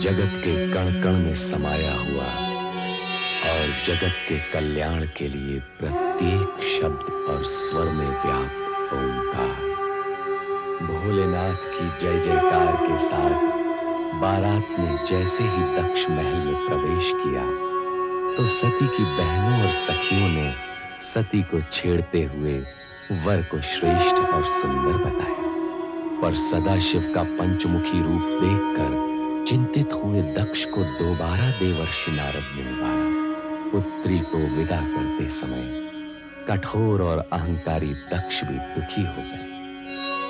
जगत के कण कण में समाया हुआ और जगत के कल्याण के लिए प्रत्येक शब्द और स्वर में व्याप्त ओंकार। भोलेनाथ की जय जयकार के साथ बारात ने जैसे ही दक्ष महल में प्रवेश किया तो सती की बहनों और सखियों ने सती को छेड़ते हुए वर को श्रेष्ठ और सुंदर बताया। पर सदाशिव का पंचमुखी रूप देखकर चिंतित हुए दक्ष को दोबारा देवर्षि नारद ने उबारा। पुत्री को विदा करते समय कठोर और अहंकारी दक्ष भी दुखी हो गए।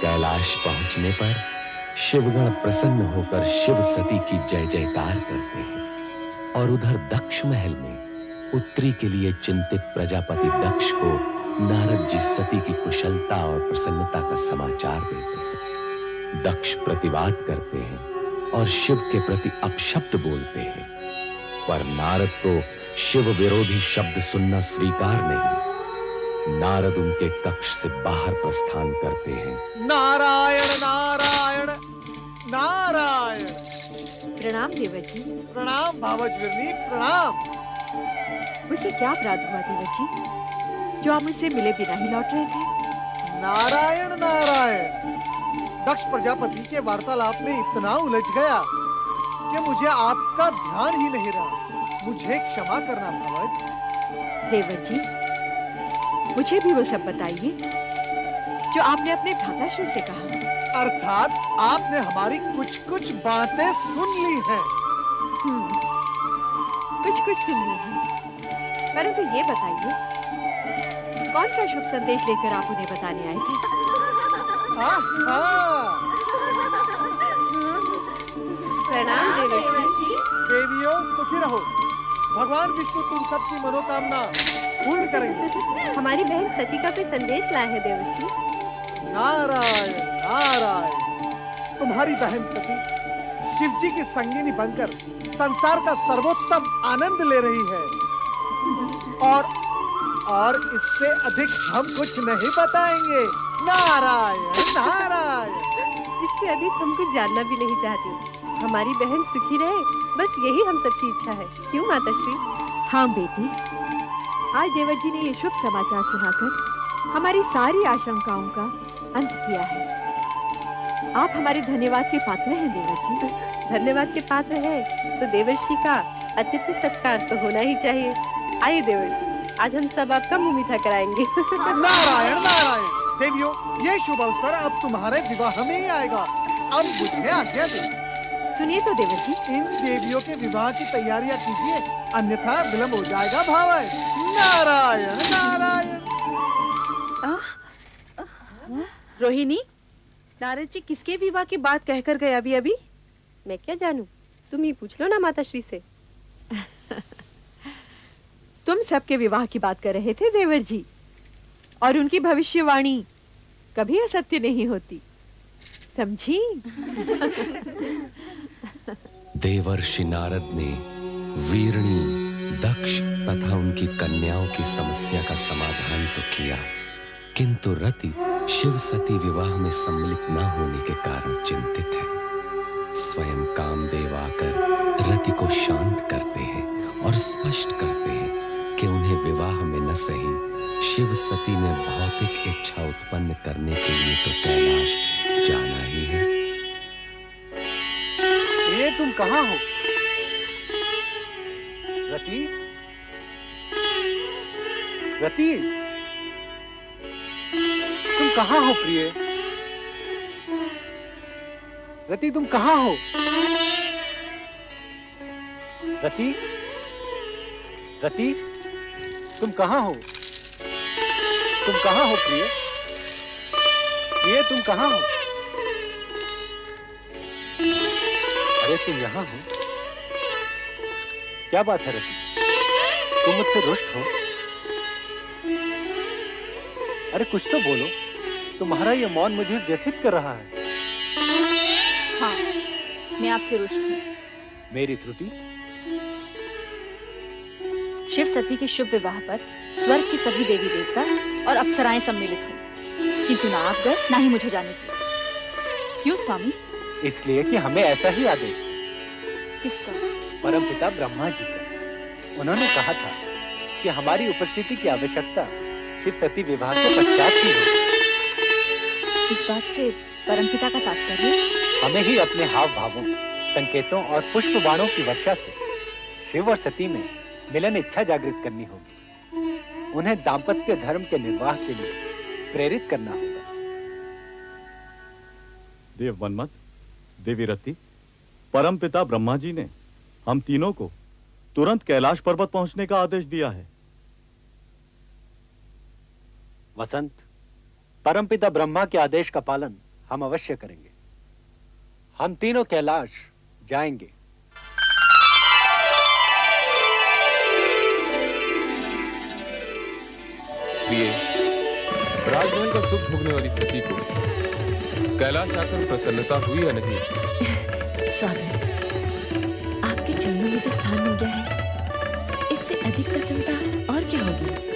कैलाश पहुंचने पर शिवगण प्रसन्न होकर शिव सती की जय जयकार करते हैं और उधर दक्ष महल में पुत्री के लिए चिंतित प्रजापति दक्ष को नारद जी सती की कुशलता और प्रसन्नता का समाचार देते हैं। दक्ष प्रतिवाद करते हैं और शिव के प्रति अपशब्द बोलते हैं, पर नारद को शिव विरोधी शब्द सुनना स्वीकार नहीं। नारद उनके कक्ष से बाहर प्रस्थान करते हैं। नारायण नारायण नारायण। प्रणाम देवर जी। प्रणाम भावजविरनी, प्रणाम। मुझसे क्या अपराध हुआ देवर जी, जो आप मुझसे मिले बिना ही लौट रहे थे? नारायण नारायण। दक्ष प्रजापति के वार्तालाप में इतना उलझ गया कि मुझे आपका ध्यान ही नहीं रहा। मुझे क्षमा करना भावज। देवर जी, मुझे भी वो सब बताइए जो आपने अपने भ्राताश्री से कहा। अर्थात आपने हमारी कुछ बातें सुन ली हैं। कुछ सुन ली हैं, परंतु ये बताइए कौन सा शुभ संदेश लेकर आप उन्हें बताने आए थे? प्रणाम देवर्षि। देवियों सुखी रहो। भगवान विष्णु तुम सबकी मनोकामना पूर्ण करेंगे। हमारी बहन सती का कोई संदेश लाए है देवर्षि। नारायण नारायण। तुम्हारी बहन सती शिव जी की संगिनी बनकर संसार का सर्वोत्तम आनंद ले रही है और इससे अधिक हम कुछ नहीं बताएंगे। नारायण नारायण। इससे अधिक हम कुछ जानना भी नहीं चाहते। हमारी बहन सुखी रहे, बस यही हम सबकी इच्छा है। क्यों माताश्री? हाँ बेटी, आज देवर जी ने ये शुभ समाचार सुनाकर हमारी सारी आशंकाओं का अंत किया है। आप हमारे धन्यवाद के पात्र हैं देवर जी। धन्यवाद के पात्र हैं तो देवर्षि का अतिथि सत्कार तो होना ही चाहिए। आइए देवर्षि, आज हम सब आपका मुंह मीठा कराएंगे। नारायण नारायण। देवियों, ये शुभ अवसर अब तुम्हारे विवाह में ही आएगा। अब मुझे आज्ञा दो। सुनिए तो देवर जी, इन देवियों के विवाह की तैयारियां कीजिए, अन्यथा विलंब हो जाएगा भावज। नारायण नारायण। रोहिणी, नारद जी किसके विवाह की बात कहकर गए अभी? मैं क्या जानूं, तुम ही पूछ लो ना माताश्री से। तुम सबके विवाह की बात कर रहे थे देवर जी, और उनकी भविष्यवाणी कभी असत्य नहीं होती, समझी? देवर्षि नारद ने वीरणी, दक्ष तथा उनकी कन्याओं की समस्या का समाधान तो किया, किंतु रति शिव सती विवाह में सम्मिलित न होने के कारण चिंतित है। स्वयं कामदेव आकर रति को शांत करते हैं और स्पष्ट करते हैं कि उन्हें विवाह में न सही शिव सती में भौतिक इच्छा उत्पन्न करने के लिए तो कैलाश जाना ही है। ये तुम कहाँ हो रति? रति, तुम कहाँ हो प्रिय? रति, तुम कहाँ हो? रति, रति, तुम कहाँ हो? तुम कहाँ हो प्रिय? प्रिय, तुम कहाँ हो? अरे तुम यहाँ हो? क्या बात है रति? तुम मुझसे रुष्ट हो? अरे कुछ तो बोलो, तुम्हारा ये मौन मुझे व्यथित कर रहा है। हाँ, मैं आपसे रुष्ट हूँ। मेरी त्रुटि? शिव सती के शुभ विवाह पर स्वर्ग के सभी देवी देवता और अप्सराएं सम्मिलित हुई, किंतु ना आप गए ना ही मुझे जाने दिया। क्यों स्वामी? इसलिए कि हमें ऐसा ही आदेश। किसका? परमपिता ब्रह्मा जी का। उन्होंने कहा था कि हमारी उपस्थिति की आवश्यकता शिव सती विवाह के पश्चात ही हो। इस बात से परमपिता का तात्पर्य? हमें ही अपने हाव भावों, संकेतों और पुष्प बाणों की वर्षा से शिव और सती में मिलन इच्छा जागृत करनी होगी। उन्हें दाम्पत्य धर्म के निर्वाह के लिए प्रेरित करना होगा। देव मनमत, देवी रति, परमपिता ब्रह्मा जी ने हम तीनों को तुरंत कैलाश पर्वत पहुंचने का आदेश दिया है। वसंत, परमपिता ब्रह्मा के आदेश का पालन हम अवश्य करेंगे। हम तीनों कैलाश जाएंगे। प्रिय, राजमहल का सुख भोगने वाली सती को कैलाश आकर प्रसन्नता हुई या नहीं? स्वामी, आपके चरणों में जो स्थान मिल गया है, इससे अधिक प्रसन्नता और क्या होगी?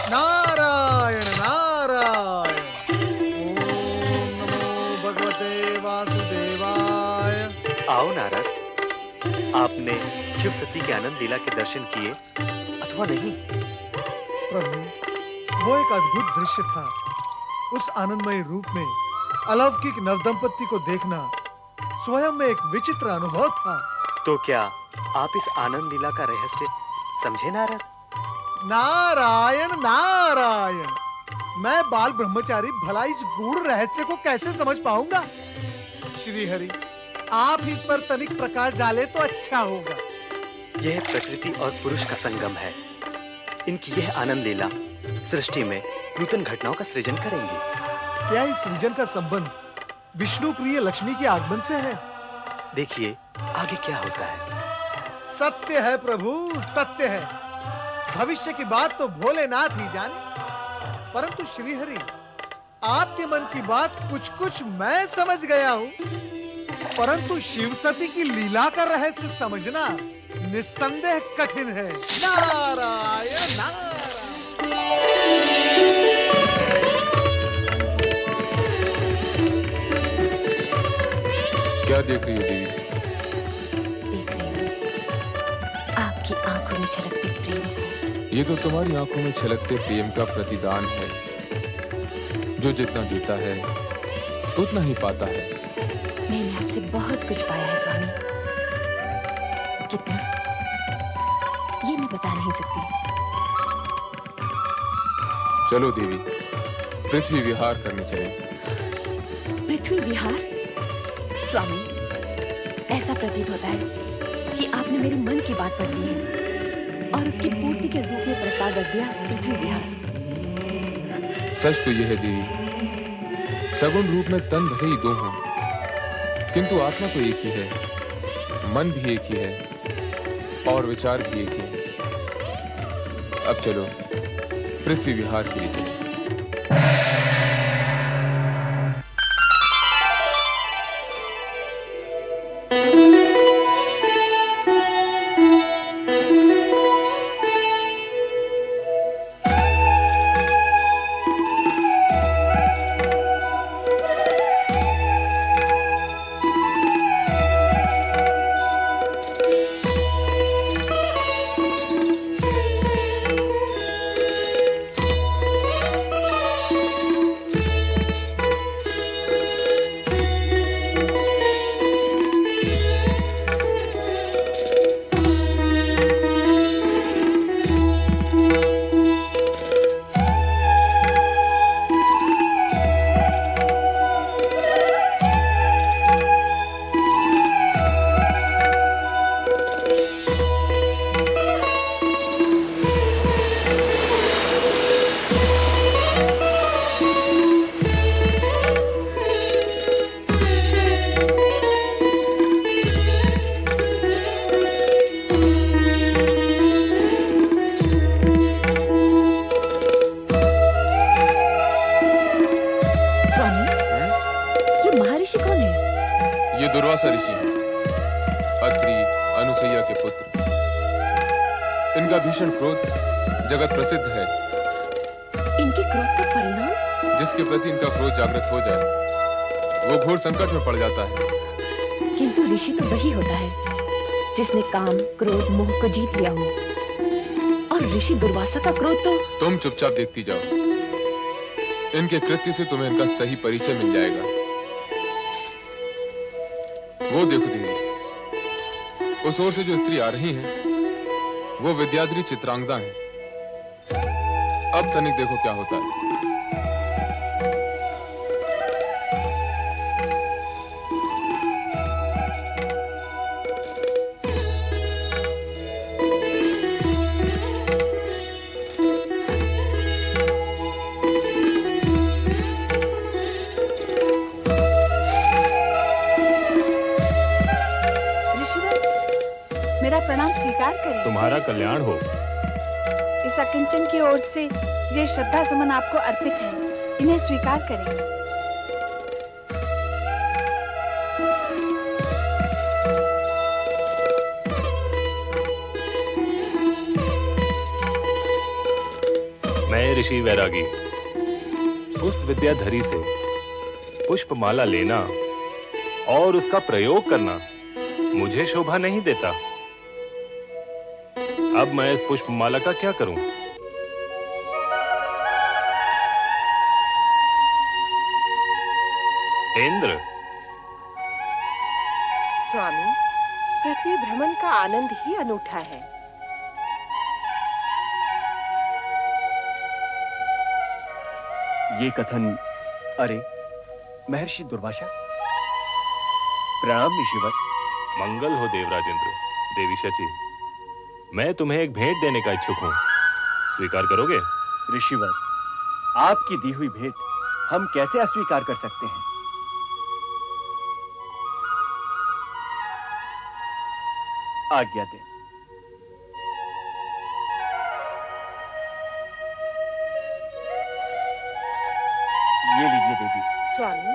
नारायण नारायण। ओम नमो भगवते वासुदेवाय। आओ नारद, आपने शिव सती के आनंद लीला के दर्शन किए अथवा नहीं? प्रभु, वो एक अद्भुत दृश्य था। उस आनंदमय रूप में अलौकिक नवदंपति को देखना स्वयं में एक विचित्र अनुभव था। तो क्या आप इस आनंद लीला का रहस्य समझे नारद? नारायण नारायण, मैं बाल ब्रह्मचारी भला इस गूढ़ रहस्य को कैसे समझ पाऊंगा? श्री हरि, आप इस पर तनिक प्रकाश डाले तो अच्छा होगा। यह प्रकृति और पुरुष का संगम है। इनकी यह आनंद लीला सृष्टि में नूतन घटनाओं का सृजन करेंगी। क्या इस सृजन का संबंध विष्णु प्रिय लक्ष्मी के आगमन से है? देखिए आगे क्या होता है। सत्य है प्रभु, सत्य है। भविष्य की बात तो भोलेनाथ ही जाने, परंतु श्रीहरि, आपके मन की बात कुछ कुछ मैं समझ गया हूँ, परंतु शिव सती की लीला का रहस्य समझना निस्संदेह कठिन है। नारायण नारायण। क्या देख रही हो देवी? देख रही हूँ आपकी आंखों में छलकते प्रेम को। ये तो तुम्हारी आंखों में छलकते प्रेम का प्रतिदान है। जो जितना देता है उतना ही पाता है। मैंने आपसे बहुत कुछ पाया है स्वामी। कितना, ये मैं बता नहीं सकती। चलो देवी, पृथ्वी विहार करने चले। पृथ्वी विहार? स्वामी, ऐसा प्रतीत होता है कि आपने मेरे मन की बात पढ़ ली है और उसकी पूर्ति के रूप में प्रस्ताव रख दिया, पृथ्वी विहार। सच तो यह है देवी, सगुण रूप में तन भले ही दो हों, किंतु आत्मा तो एक ही है, मन भी एक ही है और विचार भी एक ही है। अब चलो पृथ्वी विहार के लिए चलें। दुर्वासा ऋषि हैं, अत्रि अनुसैया के पुत्र। इनका भीषण क्रोध जगत प्रसिद्ध है। इनके क्रोध का परिणाम? जिसके प्रति इनका क्रोध जागृत हो जाए वो घोर संकट में पड़ जाता है। किंतु ऋषि तो वही होता है जिसने काम, क्रोध, मोह को जीत लिया हो। और ऋषि दुर्वासा का क्रोध तो... तुम चुपचाप देखती जाओ। इनके कृत्य से तुम्हें इनका सही परिचय मिल जाएगा। वो देखो देवी, उस ओर से जो स्त्री आ रही हैं, वो विद्याधरी चित्रांगदा है। अब तनिक देखो क्या होता है। मेरा प्रणाम स्वीकार करें। तुम्हारा कल्याण हो। इस अकिंचन की ओर से ये श्रद्धा सुमन आपको अर्पित है, इन्हें स्वीकार करें। मैं ऋषि वैरागी उस विद्याधरी से पुष्पमाला लेना और उसका प्रयोग करना मुझे शोभा नहीं देता। अब मैं इस पुष्पमाला का क्या करूं? इंद्र। स्वामी, पृथ्वी भ्रमण का आनंद ही अनूठा है। ये कथन, अरे महर्षि दुर्वासा, प्रणाम ऋषिवर। मंगल हो देवराज इंद्र। देवी शची, मैं तुम्हें एक भेंट देने का इच्छुक हूं, स्वीकार करोगे? ऋषिवर, आपकी दी हुई भेंट हम कैसे अस्वीकार कर सकते हैं? आज्ञा दें। ये लीजिए देवी। स्वामी,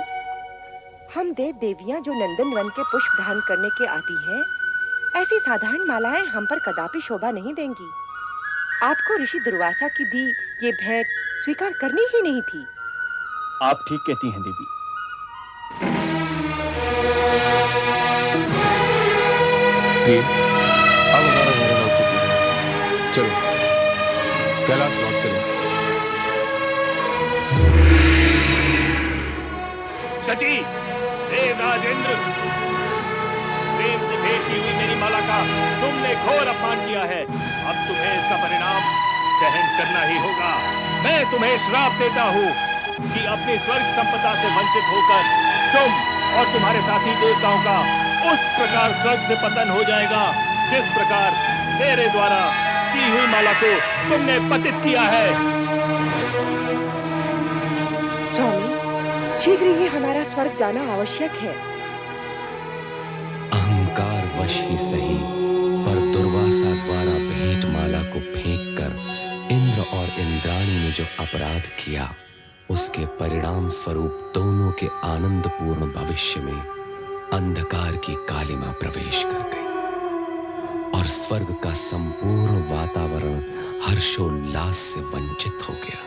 हम देव देवियां जो नंदन वन के पुष्प धारण करने के आती हैं, ऐसी साधारण मालाएं हम पर कदापि शोभा नहीं देंगी। आपको ऋषि दुर्वासा की दी ये भेंट स्वीकार करनी ही नहीं थी। आप ठीक कहती हैं देवी। अब हमारा घर लौट चुका है। चलो कैलाश लौट चले। शची, देवराज इंद्र, प्रेम से भेंट की हुई मेरी माला का तुमने घोर अपमान किया है। अब तुम्हें इसका परिणाम सहन करना ही होगा। मैं तुम्हें श्राप देता हूँ कि अपनी स्वर्ग संपदा से वंचित होकर तुम और तुम्हारे साथी देवताओं का उस प्रकार स्वर्ग से पतन हो जाएगा जिस प्रकार मेरे द्वारा की हुई माला को तुमने पतित किया है। स्वामी, शीघ्र ही हमारा स्वर्ग जाना आवश्यक है। अहंकार वश ही सही, पर दुर्वासा द्वारा भेंट माला को फेंककर इंद्र और इंद्राणी ने जो अपराध किया, उसके परिणाम स्वरूप दोनों के आनंदपूर्ण भविष्य में अंधकार की कालिमा प्रवेश कर गई और स्वर्ग का संपूर्ण वातावरण हर्षोल्लास से वंचित हो गया।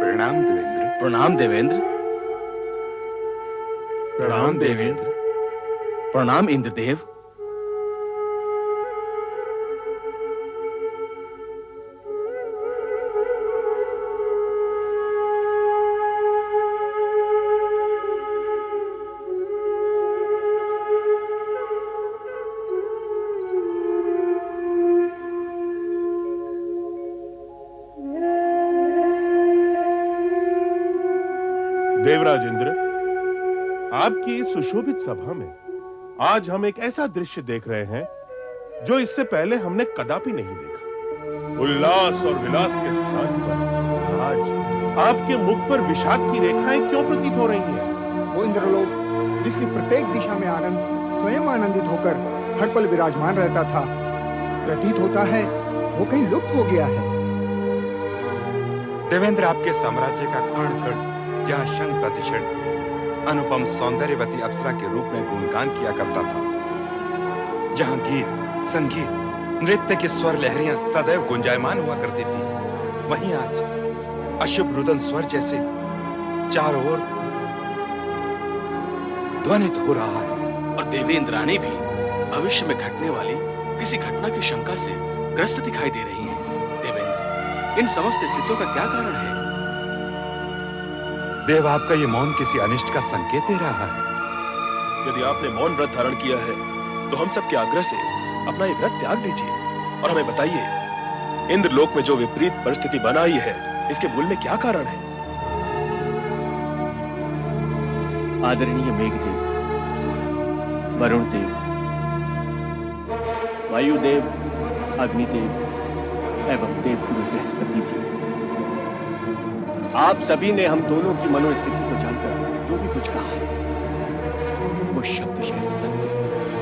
प्रणाम देवेंद्र। प्रणाम देवेंद्र। प्रणाम देवेंद्र। प्रणाम इंद्रदेव। देवराज इंद्र, आपकी इस सुशोभित सभा में आज हम एक ऐसा दृश्य देख रहे हैं जो इससे पहले हमने कदापि नहीं देखा। उल्लास और विलास के स्थान पर आज आपके मुख पर विषाद की रेखाएं क्यों प्रतीत हो रही हैं? वो इंद्रलोक जिसकी प्रत्येक दिशा में आनंद स्वयं आनंदित होकर हर पल विराजमान रहता था, प्रतीत होता है वो कहीं लुप्त हो गया है। देवेंद्र, आपके साम्राज्य का कण कण जहाँ क्षण प्रतिक्षण अनुपम सौंदर्यवती अप्सरा के रूप में गुणगान किया करता था, जहाँ गीत, संगीत, नृत्य की स्वर लहरियां सदैव गुंजायमान हुआ करती थी, वहीं आज अशुभ रुदन स्वर जैसे चारों ओर ध्वनित हो रहा है। और देवी इंद्राणी भी भविष्य में घटने वाली किसी घटना की शंका से ग्रस्त दिखाई दे रही हैं। देवेंद्र, इन समस्त स्थितियों का क्या कारण है? देव, आपका ये मौन किसी अनिष्ट का संकेत दे रहा है। यदि आपने मौन व्रत धारण किया है तो हम सबके आग्रह से अपना ये व्रत त्याग दीजिए और हमें बताइए, इंद्रलोक में जो विपरीत परिस्थिति बनाई है, इसके मूल में क्या कारण है? आदरणीय मेघदेव, वरुण देव, वायुदेव, अग्निदेव एवं देवगुरु बृहस्पति जी, आप सभी ने हम दोनों की मनोस्थिति को जानकर जो भी कुछ कहा वो शब्दशः सत्य।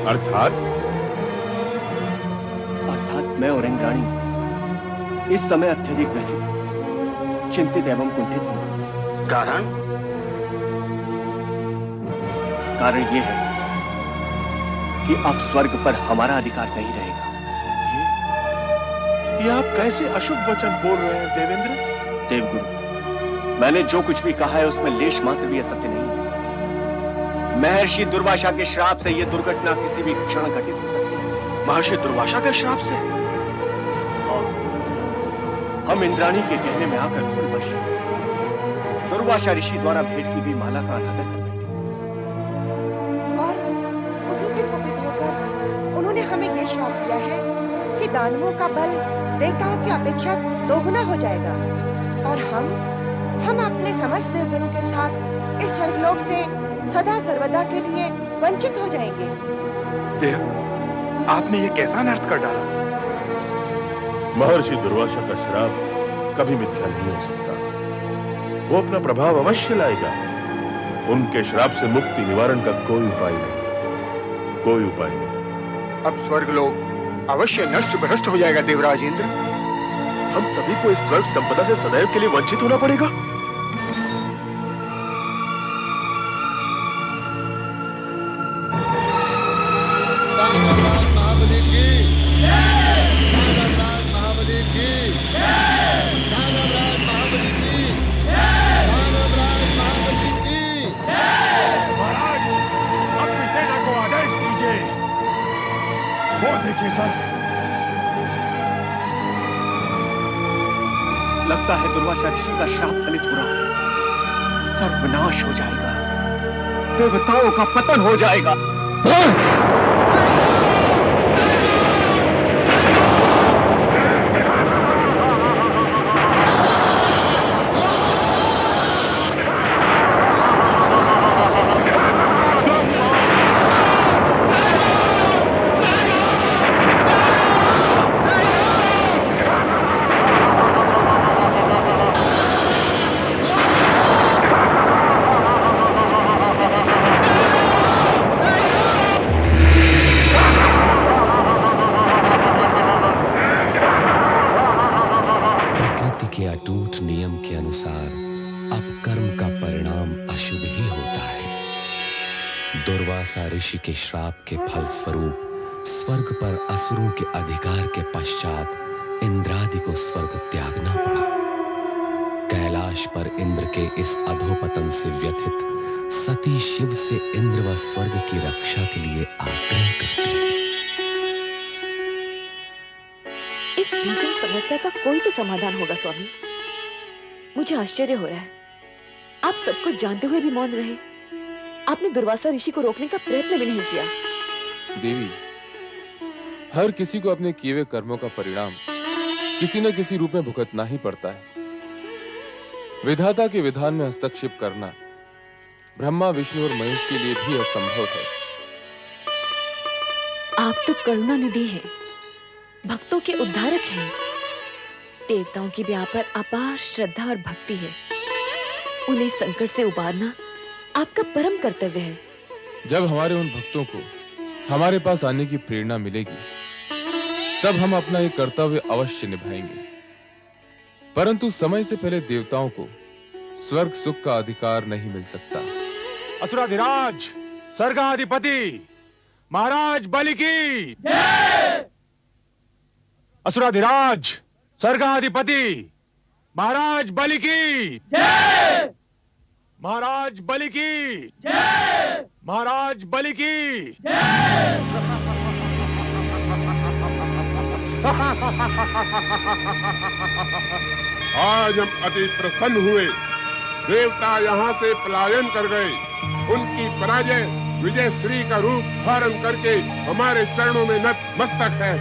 अर्थात मैं और इंद्राणी इस समय अत्यधिक व्यथित, चिंतित एवं कुंठित हैं। कारण यह है कि अब स्वर्ग पर हमारा अधिकार नहीं रहेगा। ये आप कैसे अशुभ वचन बोल रहे हैं देवेंद्र? देवगुरु, मैंने जो कुछ भी कहा है उसमें लेश मात्र भी असत्य नहीं है। महर्षि दुर्वासा के श्राप से यह दुर्घटना किसी भी क्षण घटित हो सकती है। महर्षि दुर्वासा के श्राप से? और हम इंद्राणी के कहने में आकर भूलवश दुर्वासा ऋषि द्वारा भेंट की गई माला का अनादर कर बैठे और उसी से कुपित होकर उन्होंने हमें यह श्राप दिया है कि दानवों का बल देवताओं की अपेक्षा दोगुना हो जाएगा और हम अपने समस्त देवगणों के साथ इस स्वर्गलोक से सदा सर्वदा के लिए वंचित हो जाएंगे। देव, आपने ये कैसा अनर्थ कर डाला? महर्षि दुर्वासा का श्राप कभी मिथ्या नहीं हो सकता। वो अपना प्रभाव अवश्य लाएगा। उनके श्राप से मुक्ति निवारण का कोई उपाय नहीं, कोई उपाय नहीं। अब स्वर्गलोक अवश्य नष्ट भ्रष्ट हो जाएगा देवराज इंद्र। हम सभी को इस स्वर्ग संपदा से सदैव के लिए वंचित होना पड़ेगा। महाबली की दानवराज महाबली की दानवराज महाबली की दानवराज महाबली की। महाराज, अपनी सेना को आदेश दीजिए। वो देखिए स्वर्ग। लगता है दुर्वासा ऋषि का श्राप फलित हो रहा है। सर्वनाश हो जाएगा, देवताओं का पतन हो जाएगा। ऋषि के श्राप के फलस्वरूप स्वर्ग पर असुरों के अधिकार के पश्चात इंद्रादि को स्वर्ग त्यागना पड़ा। कैलाश पर इंद्र के इस अधोपतन से व्यथित सती शिव से इंद्र व स्वर्ग की रक्षा के लिए आग्रह करती है। इस भीषण समस्या का कोई तो समाधान होगा स्वामी। मुझे आश्चर्य हो रहा है, आप सब कुछ जानते हुए भी मौन रहे। आपने दुर्वासा ऋषि को रोकने का प्रयत्न भी नहीं किया। देवी, हर किसी को अपने किए हुए कर्मों का परिणाम किसी न किसी रूप में भुगतना ही पड़ता है। विधाता के विधान में हस्तक्षेप करना ब्रह्मा, विष्णु और महेश के लिए भी असंभव है। आप तो करुणा निधि हैं, भक्तों के उद्धारक हैं। देवताओं की भी आप पर अपार श्रद्धा और भक्ति है। उन्हें संकट से उबारना आपका परम कर्तव्य है। जब हमारे उन भक्तों को हमारे पास आने की प्रेरणा मिलेगी, तब हम अपना ये कर्तव्य अवश्य निभाएंगे। परंतु समय से पहले देवताओं को स्वर्ग सुख का अधिकार नहीं मिल सकता। असुराधिराज स्वर्गाधिपति महाराज बलि की जय। असुराधिराज स्वर्गाधिपति महाराज बलि की जय। महाराज बलि की जय। महाराज बलि की आज हम अति प्रसन्न हुए। देवता यहाँ से पलायन कर गए। उनकी पराजय विजय श्री का रूप धारण करके हमारे चरणों में नतमस्तक है।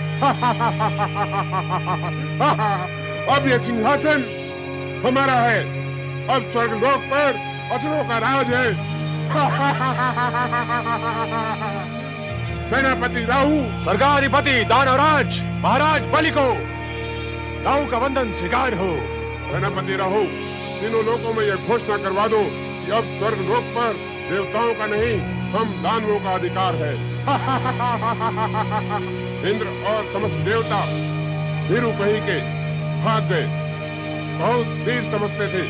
अब यह सिंहासन हमारा है। अब स्वर्गलोक पर असुरों का राज है। सेनापति राहु, स्वर्गाधिपति दानवराज महाराज बलि को राहु का वंदन स्वीकार हो। सेनापति राहु, तीनों लोकों में यह घोषणा करवा दो कि अब स्वर्गलोक पर देवताओं का नहीं, हम दानवों का अधिकार है। इंद्र और समस्त देवता वीरू कही के भाग गए। बहुत वीर समझते थे,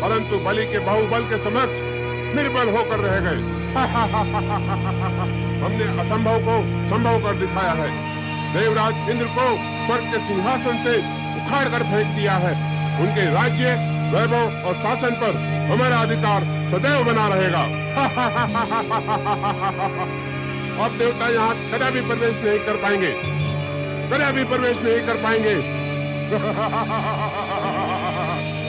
परंतु बलि के बाहुबल के समक्ष निर्बल होकर रह गए। हमने असंभव को संभव कर दिखाया है। देवराज इंद्र को स्वर्ग के सिंहासन से उखाड़ कर फेंक दिया है। उनके राज्य, वैभव और शासन पर हमारा अधिकार सदैव बना रहेगा। अब देवता यहाँ कदापि प्रवेश नहीं कर पाएंगे, कदापि प्रवेश नहीं कर पाएंगे।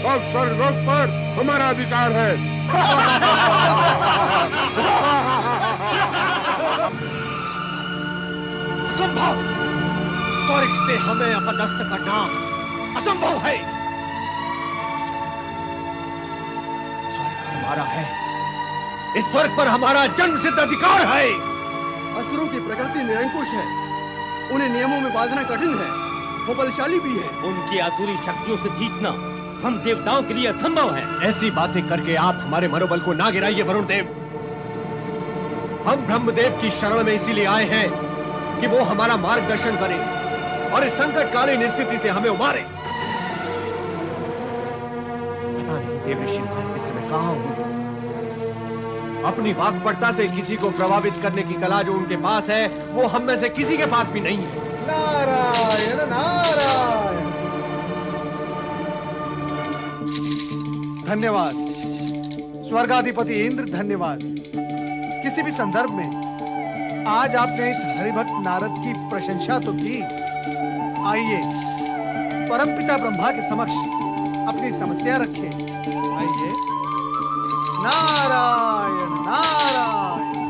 अब स्वर्गलोक पर हमारा अधिकार है। असंभव! स्वर्ग से हमें अपदस्थ करना असंभव है। स्वर्ग हमारा है। इस स्वर्ग पर हमारा जन्म सिद्ध अधिकार है। असुरों की प्रकृति निरंकुश है। उन्हें नियमों में बांधना कठिन है। वो बलशाली भी है। उनकी आसुरी शक्तियों से जीतना हम देवताओं के लिए असंभव है। ऐसी बातें करके आप हमारे मनोबल को ना गिराइए वरुण देव। हम ब्रह्मदेव की शरण में इसीलिए आए हैं कि वो हमारा मार्गदर्शन करे और इस संकटकालीन स्थिति से हमें उबारे। पता नहीं देव ऋषि महाराज इस समय कहाँ होंगे। अपनी वाक्पटुता से किसी को प्रभावित करने की कला जो उनके पास है, वो हम में से किसी के पास भी नहीं है। नारायण नारायण। धन्यवाद स्वर्गाधिपति इंद्र, धन्यवाद। किसी भी संदर्भ में आज आपने इस हरिभक्त नारद की प्रशंसा तो की। आइए परमपिता ब्रह्मा के समक्ष अपनी समस्या रखें। आइए। नारायण नारायण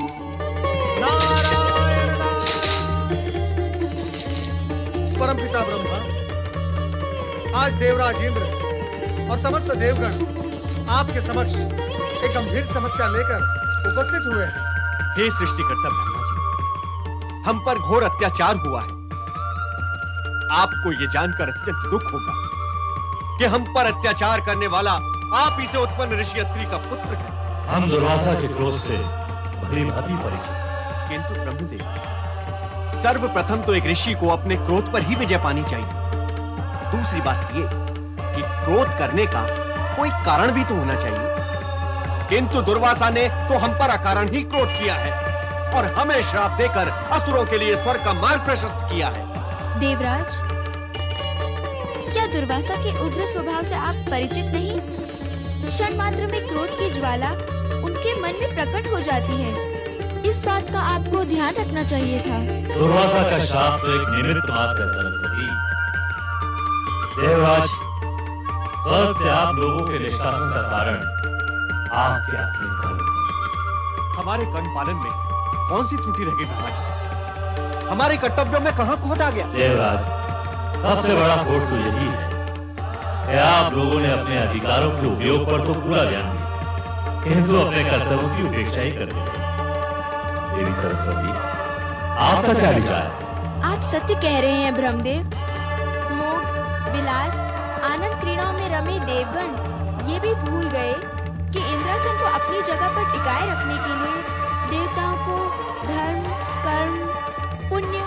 नारायण नारायण। परमपिता ब्रह्मा, आज देवराज इंद्र और समस्त देवगण आपके समक्ष एक गंभीर समस्या लेकर उपस्थित हुए हैं। हे सृष्टिकर्ता ब्रह्मा जी, हम पर घोर अत्याचार हुआ है। आपको ये जानकर अत्यंत दुख होगा कि हम पर अत्याचार करने वाला आप ही से उत्पन्न ऋषि अत्रि का पुत्र है। हम दुर्वासा के क्रोध से भली भांति परीक्षित। किंतु ब्रह्मदेव, सर्वप्रथम तो एक ऋषि को अपने क्रोध पर ही विजय पानी चाहिए। दूसरी बात ये कि क्रोध करने का कोई कारण भी तो होना चाहिए। किंतु दुर्वासा ने तो हम पर अकारण ही क्रोध किया है और हमें श्राप देकर असुरों के लिए स्वर्ग का मार्ग प्रशस्त किया है। देवराज, क्या दुर्वासा के उग्र स्वभाव से आप परिचित नहीं? क्षण मात्र में क्रोध की ज्वाला उनके मन में प्रकट हो जाती है। इस बात का आपको ध्यान रखना चाहिए था। दुर्वासा का श्राप तो एक निमित्त मात्र है सरस्वती। देवराज, स्वर्ग से आप लोगों के निष्कासन का कारण आपके अपने कर्म। हमारे कर्म पालन में कौन सी त्रुटि रह गई ब्रह्मा जी? हमारे कर्तव्यों में कहां खोट आ गया? देवराज, सबसे बड़ा खोट तो यही है कि आप लोगों ने अपने अधिकारों के उपयोग पर तो पूरा ध्यान दिया, किंतु अपने कर्तव्यों की उपेक्षा ही कर दी। देवी सरस्वती, आपका क्या विचार है? आप सत्य कह रहे हैं ब्रह्मदेव। मोह, विलास, आनंद क्रीड़ाओं में रमे देवगण ये भी भूल गए कि इंद्रासन को अपनी जगह पर टिकाए रखने के लिए देवताओं को धर्म, कर्म, पुण्य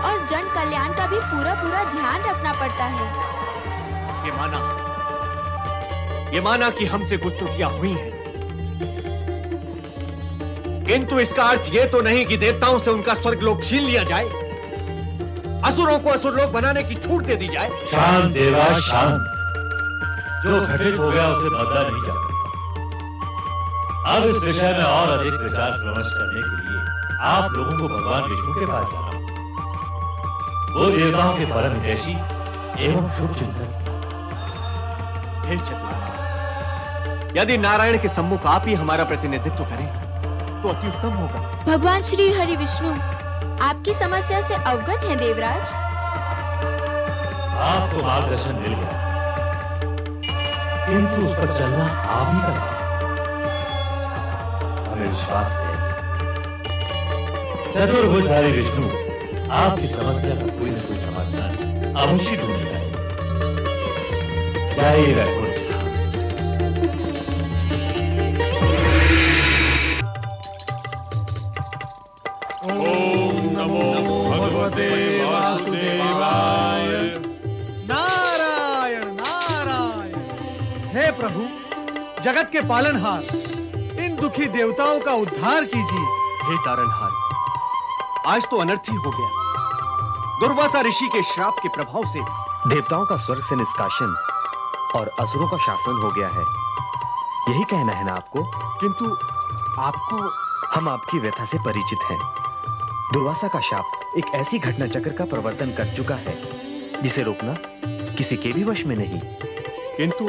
और जन कल्याण का भी पूरा ध्यान रखना पड़ता है। ये माना कि हमसे कुछ त्रुटियां हुई हैं, किंतु इसका अर्थ ये तो नहीं कि देवताओं से उनका स्वर्गलोक छीन लिया जाए, असुरों को असुरलोक बनाने की छूट दे दी जाए। शांत देवराज, शांत। जो घटित हो गया उसे बदला नहीं जा सकता। अब इस विषय में और अधिक विचार विमर्श करने के लिए आप लोगों को भगवान विष्णु के पास जाना होगा। वो देवताओं के परम हितैषी एवं शुभ चिंतक। हे चतुर, यदि नारायण के सम्मुख आप ही हमारा प्रतिनिधित्व करें तो अति उत्तम होगा। भगवान श्री हरि विष्णु आपकी समस्या से अवगत हैं देवराज। आपको मार्गदर्शन मिल गया, किंतु उस पर चलना आप ही का। हमें विश्वास है चतुर्भुजधारी विष्णु आपकी समस्या का कोई न कोई समाधान अवश्य ढूंढेगा। जय वैकुंठ। ओम नमो भगवते वासुदेवाय। नारायण नारायण। हे प्रभु, जगत के पालनहार, इन दुखी देवताओं का उद्धार कीजिए। हे तारनहार, आज तो अनर्थ ही हो गया। दुर्वासा ऋषि के श्राप के प्रभाव से देवताओं का स्वर्ग से निष्कासन और असुरों का शासन हो गया है, यही कहना है ना आपको? किंतु आपको, हम आपकी व्यथा से परिचित हैं। दुर्वासा का शाप एक ऐसी घटना चक्र का प्रवर्तन कर चुका है जिसे रोकना किसी के भी वश में नहीं। किंतु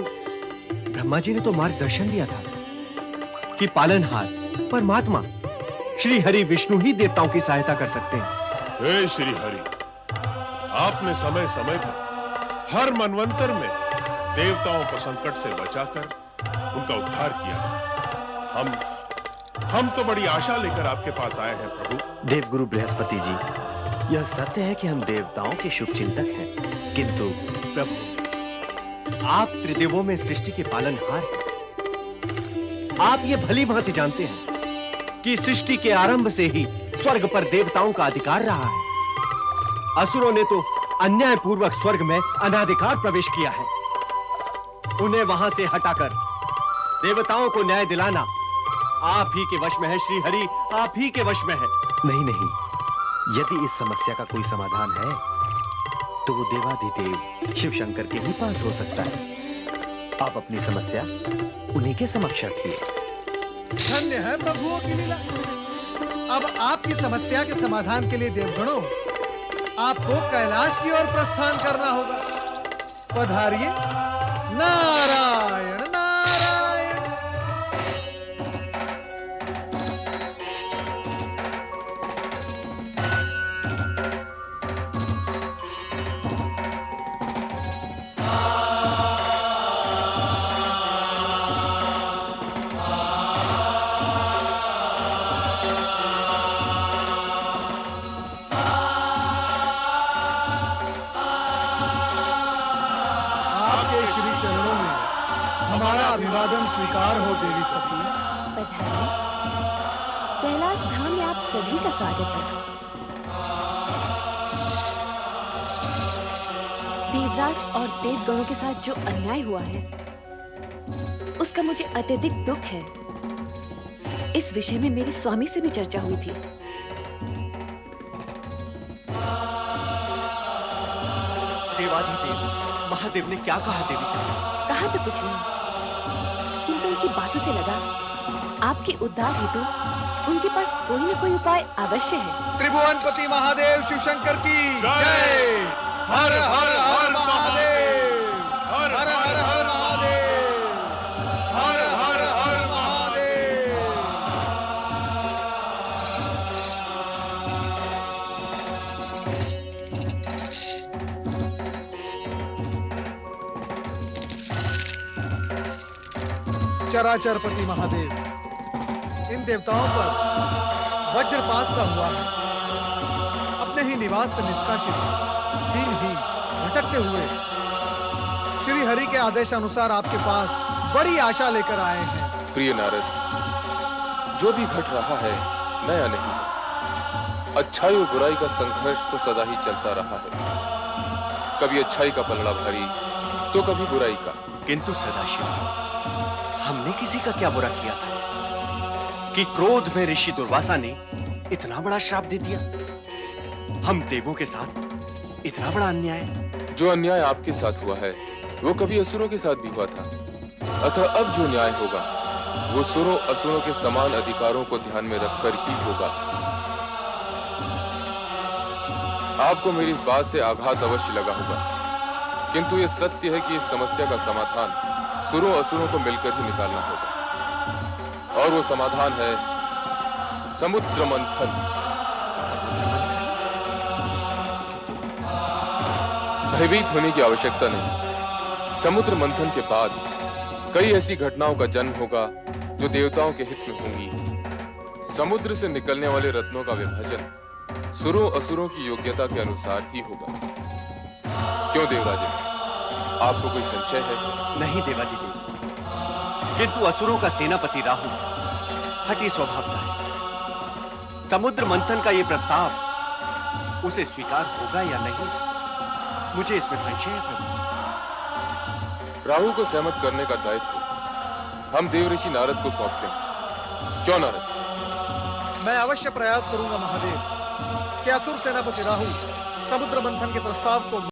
ब्रह्मा जी ने तो मार्गदर्शन दिया था कि पालनहार परमात्मा श्री हरि विष्णु ही देवताओं की सहायता कर सकते हैं। हे श्री हरि, आपने समय समय पर हर मनवंतर में देवताओं को संकट से बचाकर उनका उद्धार किया। हम तो बड़ी आशा लेकर आपके पास आए हैं प्रभु। देवगुरु बृहस्पति जी, यह सत्य है कि हम देवताओं के शुभ चिंतक हैं, किंतु प्रभु, आप त्रिदेवों में सृष्टि के पालनहार हैं। आप ये भली भांति जानते हैं कि सृष्टि के आरंभ से ही स्वर्ग पर देवताओं का अधिकार रहा है। असुरों ने तो अन्याय पूर्वक स्वर्ग में अनाधिकार प्रवेश किया है। उन्हें वहां से हटाकर देवताओं को न्याय दिलाना आप ही के वश में है श्री हरि, आप ही के वश में है। नहीं नहीं, यदि इस समस्या का कोई समाधान है तो वो देवाधिदेव शिव शंकर के ही पास हो सकता है। आप अपनी समस्या उन्हीं के समक्ष रखिए। धन्य है प्रभुओं की लीला। अब आपकी समस्या के समाधान के लिए देवगणों, आपको कैलाश की ओर प्रस्थान करना होगा। पधारिए। नारायण नारायण। अभिवादन स्वीकार हो देवी सती। कैलाश धाम में आप सभी का स्वागत है। देवराज और देवगणों के साथ जो अन्याय हुआ है उसका मुझे अत्यधिक दुख है। इस विषय में मेरे स्वामी से भी चर्चा हुई थी। देवाधिदेव महादेव ने क्या कहा देवी सती? कहा तो कुछ नहीं, किंतु उनकी बातों से लगा आपके उद्धार हेतु उनके पास कोई न कोई उपाय अवश्य है। त्रिभुवनपति महादेव शिव शंकर की जय। हर हर हर महादेव। हर हर हर महादेव। हर हर हर महादेव। चराचरपति महादेव, इन देवताओं पर वज्रपात सा हुआ है। अपने ही निवास से निष्कासित दिनहीन भटकते हुए श्री हरि के आदेश अनुसार आपके पास बड़ी आशा लेकर आए हैं। प्रिय नारद, जो भी घट रहा है नया नहीं है। अच्छाई और बुराई का संघर्ष तो सदा ही चलता रहा है। कभी अच्छाई का पलड़ा भारी तो कभी बुराई का। किंतु सदाशिव, हमने किसी का क्या बुरा किया था कि क्रोध में ऋषि दुर्वासा ने इतना बड़ा श्राप दे दिया? हम देवों के साथ इतना बड़ा अन्याय? जो अन्याय आपके साथ हुआ है वो कभी असुरों के साथ भी हुआ था। अतः अब जो न्याय होगा वो सुरों असुरों के समान अधिकारों को ध्यान में रखकर ही होगा। आपको मेरी इस बात से आघात अवश्य लगा होगा, किंतु ये सत्य है कि इस समस्या का समाधान सुरों असुरों को मिलकर ही निकालना होगा, और वो समाधान है समुद्र मंथन। भयभीत होने की आवश्यकता नहीं। समुद्र मंथन के बाद कई ऐसी घटनाओं का जन्म होगा जो देवताओं के हित में होंगी। समुद्र से निकलने वाले रत्नों का विभाजन सुरों असुरों की योग्यता के अनुसार ही होगा। क्यों देवराज, आपको कोई संशय है? नहीं देवादिदेव, किंतु असुरों का सेनापति राहु हठी स्वभाव का है। समुद्र मंथन का ये प्रस्ताव उसे स्वीकार होगा या नहीं, मुझे इसमें संशय है प्रभु। राहु को सहमत करने का दायित्व हम देव ऋषि नारद को सौंपते हैं। क्यों नारद? मैं अवश्य प्रयास करूंगा महादेव कि असुर सेनापति राहु समुद्र मंथन के प्रस्ताव को